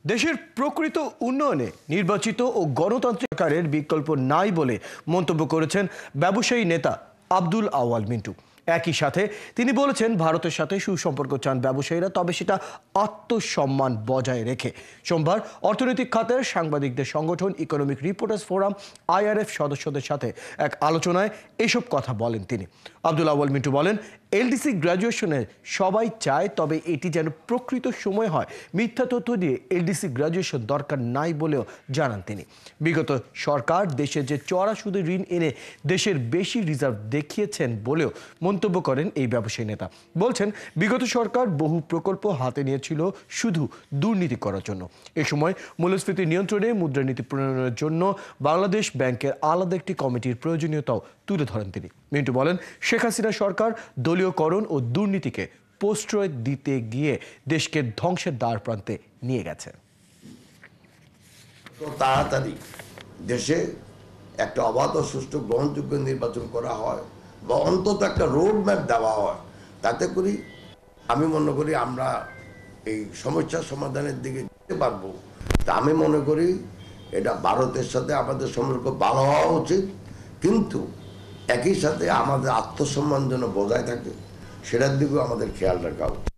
দেশের প্রকৃত উন্নয়নে নির্বাচিত ও গণতান্ত্রিক সরকারের বিকল্প নাই বলে মন্তব্য করেছেন ব্যবসায়ী নেতা আব্দুল আওয়াল মিন্টু। একই সাথে তিনি বলেছেন, ভারতের সাথে সুসম্পর্ক চান ব্যবসায়ীরা, তবে সেটা আত্মসম্মান বজায় রেখে। সোমবার অর্থনৈতিক খাতের সাংবাদিকদের সংগঠন ইকোনমিক রিপোর্টার্স ফোরাম IRF সদস্যদের সাথে এক আলোচনায় এসব কথা বলেন তিনি। আব্দুল আওয়াল মিন্টু বলেন, LDC গ্র্যাজুয়েশনে সবাই চায়, তবে এটি যেন প্রকৃত সময় হয়। মিথ্যা তথ্য দিয়ে LDC গ্র্যাজুয়েশন দরকার নাই বলেও জানান তিনি। বিগত সরকার দেশে যে চড়া সুদে ঋণ এনে দেশের বেশি রিজার্ভ দেখিয়েছেন বলেও মন্তব্য করেন এই ব্যবসায়ী নেতা। বলছেন, বিগত সরকার বহু প্রকল্প হাতে নিয়েছিল শুধু দুর্নীতি করার জন্য। এ সময় মূল্যস্ফীতি নিয়ন্ত্রণে মুদ্রানীতি প্রণয়নের জন্য বাংলাদেশ ব্যাংকের আলাদা একটি কমিটির প্রয়োজনীয়তাও তুলে ধরেন তিনি। মিন্টু বলেন, শেখ হাসিনা সরকার দলীয়করণ ও দুর্নীতিকে প্রশ্রয় দিতে গিয়ে দেশকে ধ্বংসের দ্বার প্রান্তে নিয়ে গেছে। তাড়াতাড়ি দেশে একটা অবাধ ও সুষ্ঠু গ্রহণযোগ্য নির্বাচন করা হয় বা অন্তত একটা রোড ম্যাপ দেওয়া হয়, তাতে করি আমি মনে করি আমরা এই সমস্যার সমাধানের দিকে যেতে পারবো। তা আমি মনে করি এটা ভারতের সাথে আমাদের সম্পর্ক ভালো হওয়া উচিত, কিন্তু একই সাথে আমাদের আত্মসম্মান যেন বজায় থাকে সেটার দিকেও আমাদের খেয়াল রাখা উচিত।